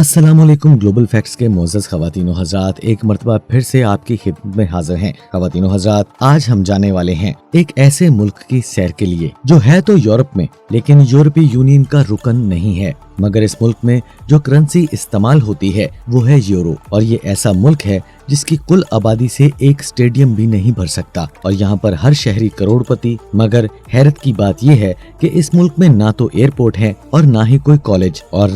अस्सलामुअलैकुम। Global facts के मोअज़्ज़ज़ ख़वातीनो हज़रात एक मरतबा फिर से आपकी खिदमत में हाजिर हैं। ख़वातीनो हज़रात, आज हम जाने वाले हैं एक ऐसे मुल्क की सैर के लिए जो है तो यूरोप में, लेकिन यूरोपीय यूनियन का रुकन नहीं है। मगर इस मुल्क में जो करेंसी इस्तेमाल होती है वो है यूरो, और ये ऐसा मुल्क है जिसकी कुल आबादी से एक स्टेडियम भी नहीं भर सकता, और यहाँ पर हर शहरी करोड़पति। मगर हैरत की बात यह है कि इस मुल्क में ना तो एयरपोर्ट है और ना ही कोई कॉलेज और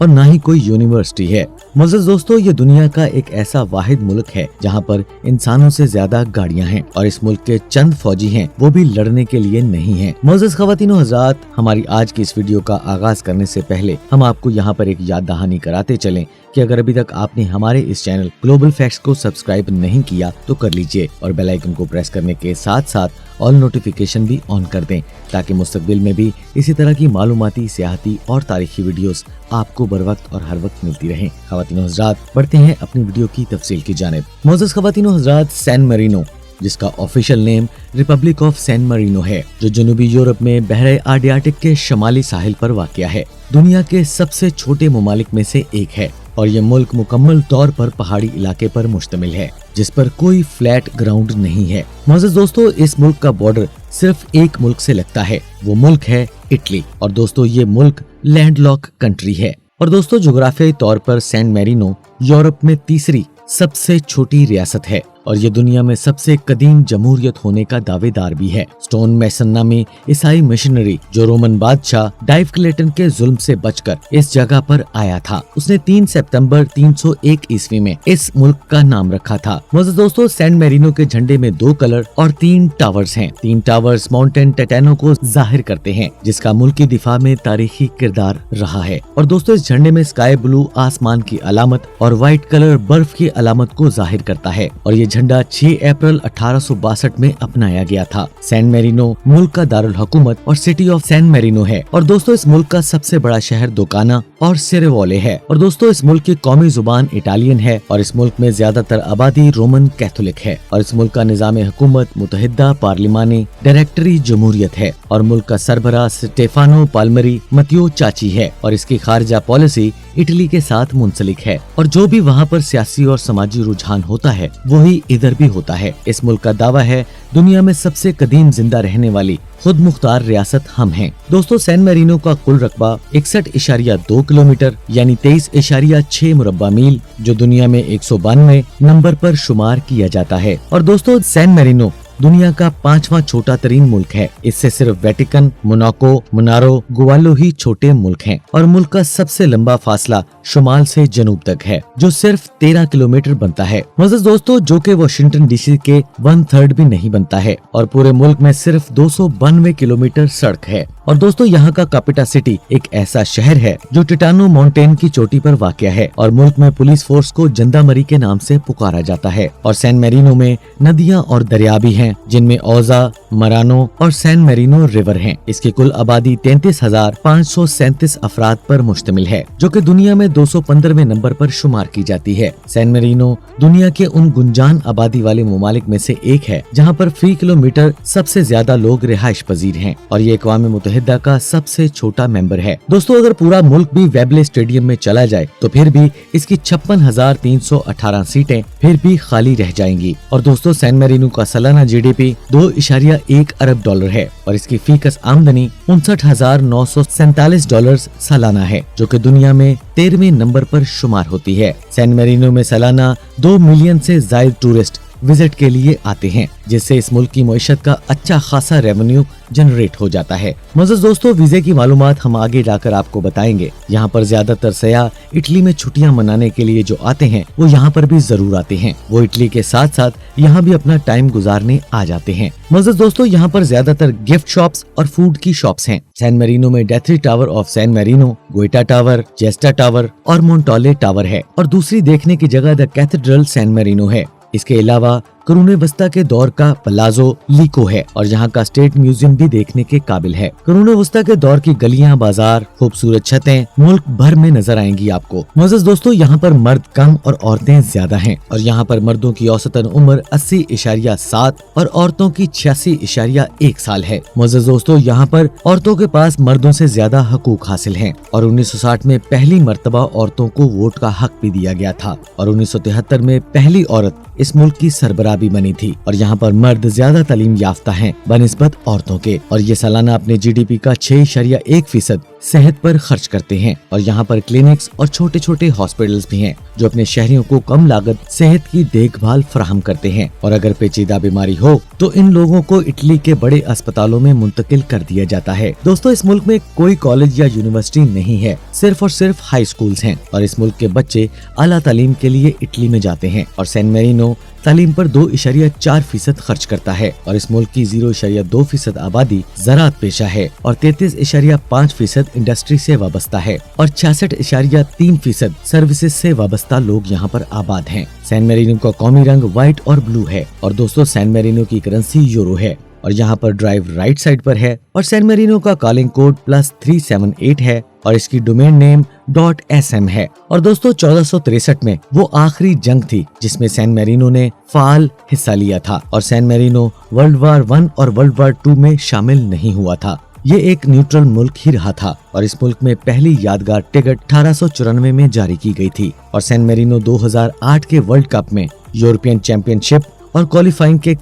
ना ही कोई यूनिवर्सिटी है। मुअज़्ज़ज़ दोस्तों, ये दुनिया का एक ऐसा वाहिद मुल्क है जहाँ पर इंसानों से ज्यादा गाड़ियाँ हैं, और इस मुल्क के चंद फौजी हैं वो भी लड़ने के लिए नहीं हैं। मुअज़्ज़ज़ ख़वातीनो हज़रात, हमारी आज की इस वीडियो का आगाज करने से पहले हम आपको यहाँ पर एक याद दहानी कराते चलें कि अगर अभी तक आपने हमारे इस चैनल ग्लोबल फैक्ट्स को सब्सक्राइब नहीं किया तो कर लीजिए, और बेल आइकन को प्रेस करने के साथ साथ ऑल नोटिफिकेशन भी ऑन कर दें, ताकि मुस्तकबिल में भी इसी तरह की मालूमाती, सियाहती और तारीखी वीडियोस आपको बर वक्त और हर वक्त मिलती रहें। ख़वातीनो हज़रात, बढ़ते हैं अपनी वीडियो की तफसील की जानिब। मुअज़्ज़ज़ ख़वातीनो हज़रात, सैन मैरिनो, जिसका official name Republic of San Marino है, जो जनूबी यूरोप में बहरे एडियाटिक के शमाली साहिल पर वाक़या है, दुनिया के सबसे छोटे ममालिक में से एक है। और ये मुल्क मुकम्मल तौर पर पहाड़ी इलाके पर मुश्तमिल है, जिस पर कोई फ्लैट ग्राउंड नहीं है। मुअज़्ज़ज़ दोस्तों, इस मुल्क का बॉर्डर सिर्फ एक मुल्क से लगता है, वो मुल्क है इटली। और दोस्तों, ये मुल्क लैंडलॉक कंट्री है। और दोस्तों, जोग्राफियाई तौर पर सैन मैरिनो यूरोप में तीसरी सबसे छोटी रियासत है, और ये दुनिया में सबसे कदीम जमहूरियत होने का दावेदार भी है। स्टोन मैसन नामी ईसाई मिशनरी जो रोमन बादशाह डाइवक्लेटन के जुल्म से बचकर इस जगह पर आया था, उसने 3 सितंबर 301 ईस्वी में इस मुल्क का नाम रखा था। मुअज़्ज़ज़ दोस्तों, सैन मैरिनो के झंडे में 2 कलर और 3 टावर्स हैं। 3 टावर्स माउंटेन टैटानो को जाहिर करते हैं, जिसका मुल्की दिफा में तारीखी किरदार रहा है। और दोस्तों, इस झंडे में स्काई ब्लू आसमान की अलामत और व्हाइट कलर बर्फ की अलामत को जाहिर करता है, और ये झंडा 6 अप्रैल 1862 में अपनाया गया था। सैन मैरिनो मुल्क का दारुल हुकूमत और सिटी ऑफ सैन मैरिनो है। और दोस्तों, इस मुल्क का सबसे बड़ा शहर दोकाना और सिरेवोले है। और दोस्तों, इस मुल्क की कौमी जुबान इटालियन है, और इस मुल्क में ज्यादातर आबादी रोमन कैथोलिक है। और इस मुल्क का निजाम हुकूमत मुतहिदा पार्लिमानी डायरेक्टरी जमहूरियत है, और मुल्क का सरबराह स्टेफानो पाल्मरी मतियो चाची है, और इसकी खारजा पॉलिसी इटली के साथ मुंसलिक है। और जो भी वहाँ पर सियासी और समाजी रुझान होता है वही इधर भी होता है। इस मुल्क का दावा है दुनिया में सबसे कदीम जिंदा रहने वाली खुद मुख्तार रियासत हम हैं। दोस्तों, सैन मैरिनो का कुल रकबा 61.2 किलोमीटर यानी 23.6 मुरब्बा मील, जो दुनिया में 192 नंबर पर शुमार किया जाता है। और दोस्तों, सैन मैरिनो दुनिया का 5वां छोटा तरीन मुल्क है। इससे सिर्फ वेटिकन, मोनाको, मोनारो, गुवालो ही छोटे मुल्क हैं। और मुल्क का सबसे लंबा फासला शुमाल से जनूब तक है, जो सिर्फ 13 किलोमीटर बनता है। मुअज़्ज़ज़ दोस्तों, जो कि वाशिंगटन डीसी के 1/3 भी नहीं बनता है। और पूरे मुल्क में सिर्फ 292 किलोमीटर सड़क है। और दोस्तों, यहाँ का कैपिटल सिटी एक ऐसा शहर है जो टिटानो माउंटेन की चोटी पर वाक़या है, और मुल्क में पुलिस फोर्स को जंदामरी के नाम से पुकारा जाता है। और सैन मैरिनो में नदियाँ और दरिया भी हैं, जिनमें ओजा, मरानो और सैन मैरिनो रिवर हैं। इसकी कुल आबादी 33,537 अफराद पर मुश्तमिल है, जो कि दुनिया में 215वें नंबर पर शुमार की जाती है। सैन मैरिनो दुनिया के उन गुंजान आबादी वाले ममालिक में से एक है जहाँ पर फी किलोमीटर सबसे ज्यादा लोग रिहाइश पजीर हैं, और ये अक़वाम मुत्तहिदा का सबसे छोटा मेंबर है। दोस्तों, अगर पूरा मुल्क भी वेबले स्टेडियम में चला जाए तो फिर भी इसकी 56,318 सीटें फिर भी खाली रह जाएंगी। और दोस्तों, सैन मैरिनो का सालाना GDP 2.1 अरब डॉलर है, और इसकी फीकस आमदनी $59,947 सालाना है, जो कि दुनिया में 13वें नंबर पर शुमार होती है। सैन मैरिनो में सालाना 2 मिलियन से ज्यादा टूरिस्ट विजिट के लिए आते हैं, जिससे इस मुल्क की मईशत का अच्छा खासा रेवेन्यू जनरेट हो जाता है। मुअज़्ज़ज़ दोस्तों, वीजे की मालूमात हम आगे जाकर आपको बताएंगे। यहाँ पर ज्यादातर सयाह इटली में छुट्टियाँ मनाने के लिए जो आते हैं वो यहाँ पर भी जरूर आते हैं। वो इटली के साथ साथ यहाँ भी अपना टाइम गुजारने आ जाते हैं। मुअज़्ज़ज़ दोस्तों, यहाँ पर ज्यादातर गिफ्ट शॉप्स और फूड की शॉप्स हैं। सैन मैरिनो में the three tower of San Marino, Guaita tower, Cesta tower और मोंटोले टावर है, और दूसरी देखने की जगह द कैथेड्रल सैन मैरिनो है। इसके अलावा करूने वस्ता के दौर का पलाजो लीको है और यहाँ का स्टेट म्यूजियम भी देखने के काबिल है। करूने वस्ता के दौर की गलियाँ, बाजार, खूबसूरत छतें मुल्क भर में नजर आएंगी आपको। मोअज़्ज़ज़ दोस्तों, यहाँ पर मर्द कम और औरतें ज्यादा हैं और यहाँ पर मर्दों की औसतन उम्र 80.7 और औरतों की 86.1 साल है। मोअज़्ज़ज़ दोस्तों, यहाँ पर औरतों के पास मर्दों से ज्यादा हकूक हासिल हैं और 1960 में पहली मर्तबा औरतों को वोट का हक भी दिया गया था और 1973 में पहली औरत इस मुल्क की सरबराह भी बनी थी और यहाँ पर मर्द ज्यादा तालीम याफ्ता हैं बनिस्बत औरतों के और ये सालाना अपने GDP का 6.1% सेहत पर खर्च करते हैं और यहाँ पर क्लिनिक्स और छोटे छोटे हॉस्पिटल्स भी हैं जो अपने शहरियों को कम लागत सेहत की देखभाल फराहम करते हैं और अगर पेचीदा बीमारी हो तो इन लोगों को इटली के बड़े अस्पतालों में मुंतकिल कर दिया जाता है। दोस्तों, इस मुल्क में कोई कॉलेज या यूनिवर्सिटी नहीं है, सिर्फ और सिर्फ हाई स्कूल्स हैं और इस मुल्क के बच्चे आला तालीम के लिए इटली में जाते हैं और सैन मेरिनो तालीम पर 2.4% खर्च करता है और इस मुल्क की 0.2% आबादी ज़राअत पेशा है और 33.5% इंडस्ट्री से वाबस्ता है और 66.3% सर्विसेज से वाबस्ता लोग यहाँ पर आबाद हैं। सैन मेरिनो का कौमी रंग व्हाइट और ब्लू है और दोस्तों सैन मेरिनो की करेंसी यूरो है और यहाँ पर ड्राइव राइट साइड पर है और सैन मेरिनो का कॉलिंग कोड +378 है और इसकी डोमेन नेम .sm है और दोस्तों 1463 में वो आखिरी जंग थी जिसमें सैन मेरिनो ने फाल हिस्सा लिया था और सैन मेरिनो वर्ल्ड वार 1 और वर्ल्ड वार 2 में शामिल नहीं हुआ था। ये एक न्यूट्रल मुल्क ही रहा था और इस मुल्क में पहली यादगार टिकट 1894 में जारी की गई थी और सैन मेरिनो 2008 के वर्ल्ड कप में यूरोपियन चैंपियनशिप और क्वालिफाइंग के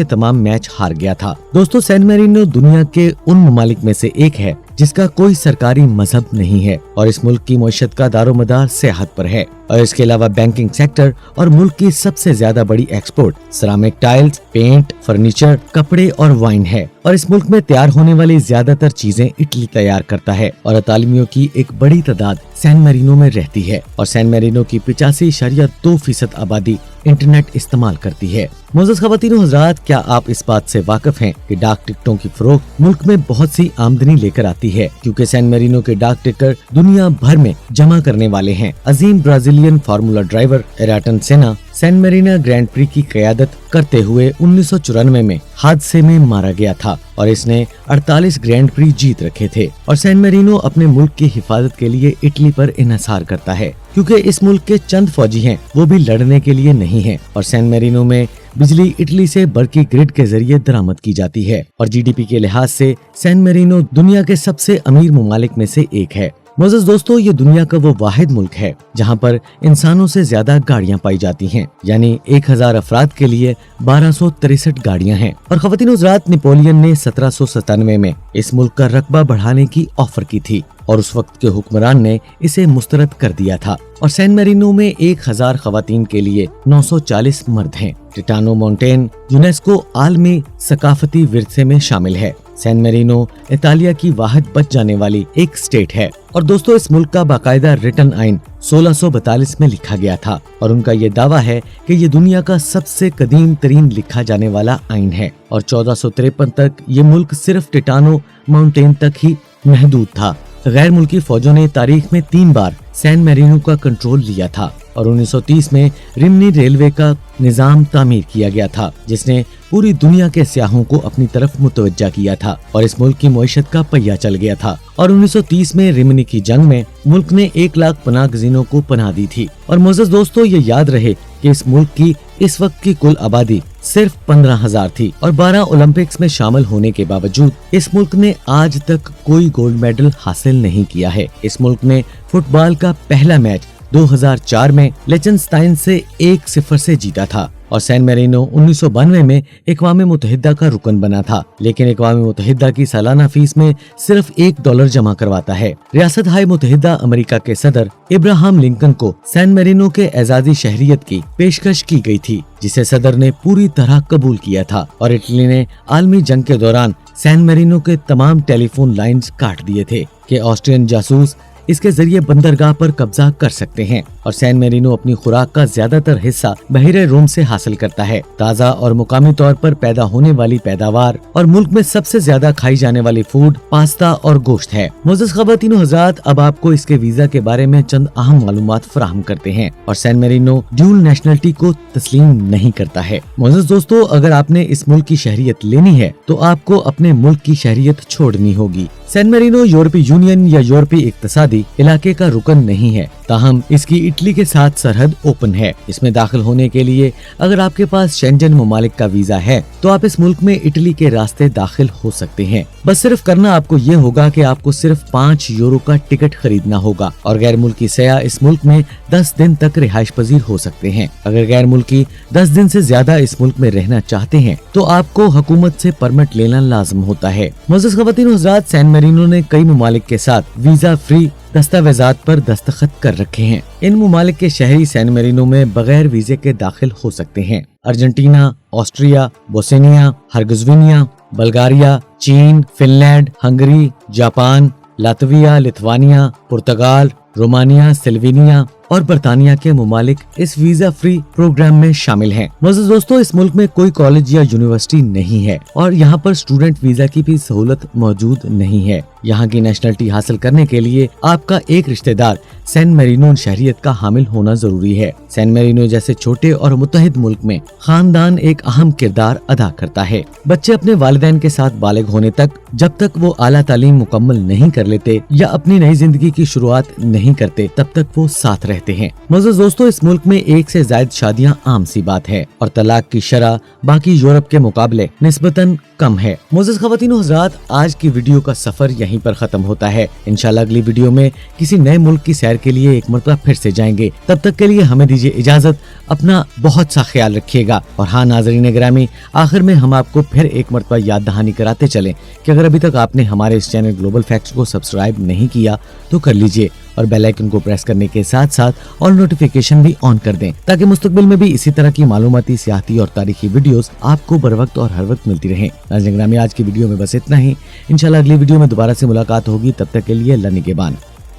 तमाम मैच हार गया था। दोस्तों, सैन मेरिनो दुनिया के उन ममालिक में से एक है जिसका कोई सरकारी मजहब नहीं है और इस मुल्क की मईशत का दारोमदार सियाहत पर है और इसके अलावा बैंकिंग सेक्टर और मुल्क की सबसे ज्यादा बड़ी export ceramic tiles, paint, furniture, कपड़े और वाइन है और इस मुल्क में तैयार होने वाली ज्यादातर चीजें इटली तैयार करता है और अतालिमियों की एक बड़ी तादाद सैन मेरिनो में रहती है और सैन मेरिनो की 85.2% आबादी इंटरनेट इस्तेमाल करती है। मोअज़्ज़ज़ ख़वातीन व हज़रात, क्या आप इस बात से वाकिफ हैं कि डाक टिकटों की फरोख्त मुल्क में बहुत सी आमदनी लेकर आती है क्योंकि सैन मेरिनो के डाक टिकट दुनिया भर में जमा करने वाले हैं। अजीम ब्राजीलियन फार्मूला ड्राइवर एराटन सेना सैन मेरिनो ग्रैंड प्री की क़यादत करते हुए 1994 में हादसे में मारा गया था और इसने 48 ग्रैंड प्री जीत रखे थे और सैन मेरिनो अपने मुल्क की हिफाजत के लिए इटली पर इन्हिसार करता है क्योंकि इस मुल्क के चंद फौजी हैं वो भी लड़ने के लिए नहीं हैं और सैन मेरिनो में बिजली इटली से बरकी ग्रिड के जरिए दरामद की जाती है और GDP के लिहाज से सैन मेरिनो दुनिया के सबसे अमीर ममालिक में से एक है। मोअज़्ज़ज़ दोस्तों, ये दुनिया का वो वाहिद मुल्क है जहाँ पर इंसानों से ज्यादा गाड़ियाँ पाई जाती हैं, यानी 1000 अफराद के लिए 1263 गाड़ियाँ हैं और ख़वातीन हज़रात, नेपोलियन ने 1797 में इस मुल्क का रकबा बढ़ाने की ऑफर की थी और उस वक्त के हुक्मरान ने इसे मुस्तरद कर दिया था और सैन मेरिनो में 1000 ख़वातीन के लिए 940 मर्द हैं। टिटानो माउंटेन यूनेस्को आलमी सकाफती विरसे में शामिल है। सैन मेरिनो इतालिया की वाहिद बच जाने वाली एक स्टेट है और दोस्तों इस मुल्क का बाकायदा रिटर्न आइन 1642 में लिखा गया था और उनका ये दावा है कि ये दुनिया का सबसे कदीम तरीन लिखा जाने वाला आइन है और 1453 तक ये मुल्क सिर्फ टिटानो माउंटेन तक ही महदूद था। गैर मुल्की फौजों ने तारीख में 3 बार सैन मेरिनो का कंट्रोल लिया था और 1930 में रिमनी रेलवे का निजाम तामीर किया गया था जिसने पूरी दुनिया के सियाहों को अपनी तरफ मुतवज्जा किया था और इस मुल्क की मईशत का पहिया चल गया था और 1930 में रिमनी की जंग में मुल्क ने 1 लाख पनाह गजीनों को पनाह दी थी। और मोअज़्ज़ज़ दोस्तों, ये याद रहे कि इस मुल्क की इस वक्त की कुल आबादी सिर्फ 15,000 थी और 12 ओलंपिक्स में शामिल होने के बावजूद इस मुल्क ने आज तक कोई गोल्ड मेडल हासिल नहीं किया है। इस मुल्क ने फुटबॉल का पहला मैच 2004 में लिechtenstein से 1-0 से जीता था और सैन मेरिनो 1992 में अक़वाम मुत्तहिदा का रुकन बना था, लेकिन अक़वाम मुत्तहिदा की सालाना फीस में सिर्फ $1 जमा करवाता है। रियासत हाय मुत्तहिदा अमेरिका के सदर इब्राहिम लिंकन को सैन मेरिनो के एजाजी शहरियत की पेशकश की गई थी जिसे सदर ने पूरी तरह कबूल किया था और इटली ने आलमी जंग के दौरान सैन मेरिनो के तमाम टेलीफोन लाइन्स काट दिए थे कि ऑस्ट्रियन जासूस इसके जरिए बंदरगाह पर कब्जा कर सकते हैं। اور सैन मेरिनो अपनी खुराक का ज्यादातर हिस्सा बहरे रोम से हासिल करता है। ताज़ा और मुकामी तौर पर पैदा होने वाली पैदावार और मुल्क में सबसे ज्यादा खाई जाने वाली फूड पास्ता और गोश्त है। मोअज़्ज़ज़ ख़वातीन व हज़रात, अब आपको इसके वीजा के बारे में चंद अहम मालूमात फराहम करते हैं। और सैन मेरिनो ड्यूल नेशनलिटी को तस्लीम नहीं करता है। मोअज़्ज़ज़ दोस्तों, अगर आपने इस मुल्क की शहरियत लेनी है तो आपको अपने मुल्क की शहरियत छोड़नी होगी। सैन मेरिनो यूरोपीय यूनियन या यूरोपीय इक्तिसादी इलाके का रुकन नहीं है, ताहम इसकी इटली के साथ सरहद ओपन है। इसमें दाखिल होने के लिए अगर आपके पास शेंजन ममालिक का वीजा है तो आप इस मुल्क में इटली के रास्ते दाखिल हो सकते हैं। बस सिर्फ करना आपको ये होगा कि आपको सिर्फ 5 यूरो का टिकट खरीदना होगा और गैर मुल्की सयाह इस मुल्क में 10 दिन तक रिहाइश पजीर हो सकते हैं। अगर गैर मुल्की 10 दिन से ज्यादा इस मुल्क में रहना चाहते हैं तो आपको हुकूमत से परमिट लेना लाजम होता है। मुअज़्ज़ज़ ख़वातीन व हज़रात, सैन मेरिनो ने कई ममालिक के साथ वीजा फ्री दस्तावेजात पर दस्तखत कर रखे हैं। इन ममालिक के शहरी सैन मेरिनो में बगैर वीजे के दाखिल हो सकते हैं। Argentina, Austria, Bosnia, Herzegovina, Bulgaria, चीन, Finland, Hungary, Japan, Latvia, Lithuania, पुर्तगाल, रोमानिया, स्लोवेनिया और बर्तानिया के ममालिक इस वीजा फ्री प्रोग्राम में शामिल हैं। मुअज़्ज़ज़ दोस्तों, इस मुल्क में कोई कॉलेज या यूनिवर्सिटी नहीं है और यहाँ पर स्टूडेंट वीजा की भी सहूलत मौजूद नहीं है। यहाँ की नेशनलिटी हासिल करने के लिए आपका एक रिश्तेदार सैन मेरिनो शहरियत का हामिल होना जरूरी है। सैन मेरिनो जैसे छोटे और मुत्तहिद मुल्क में खानदान एक अहम किरदार अदा करता है। बच्चे अपने वालिदैन के साथ बालिग होने तक, जब तक वो आला तालीम मुकम्मल नहीं कर लेते या अपनी नई जिंदगी की शुरुआत नहीं करते, तब तक वो साथ रहते हैं। मुअज़्ज़ज़ दोस्तों, इस मुल्क में 1 से ज़ायद शादियाँ आम सी बात है और तलाक की शरह बाकी यूरोप के मुकाबले निस्बतन कम है। मुअज़्ज़ज़ ख़वातीन व हज़रात, आज की वीडियो का सफर यहीं पर खत्म होता है। इंशाल्लाह अगली वीडियो में किसी नए मुल्क की सैर के लिए एक मरतबा फिर से जाएंगे। तब तक के लिए हमें दीजिए इजाजत। अपना बहुत सा ख्याल रखिएगा। और हाँ नाज़रीन गिरामी, आखिर में हम आपको फिर एक मरतबा याद दहानी कराते चलें कि अगर अभी तक आपने हमारे इस चैनल ग्लोबल फैक्ट्स को सब्सक्राइब नहीं किया तो कर लीजिए और बेल आइकन को प्रेस करने के साथ साथ और नोटिफिकेशन भी ऑन कर दें, ताकि मुस्तकबिल में भी इसी तरह की मालूमाती, सियाहती और तारीखी वीडियोस आपको बर वक्त और हर वक्त मिलती रहें। नाज़रीन गिरामी, आज की वीडियो में बस इतना ही। इंशाल्लाह अगली वीडियो में दोबारा से मुलाकात होगी। तब तक के लिए अल्लाह निगहबान।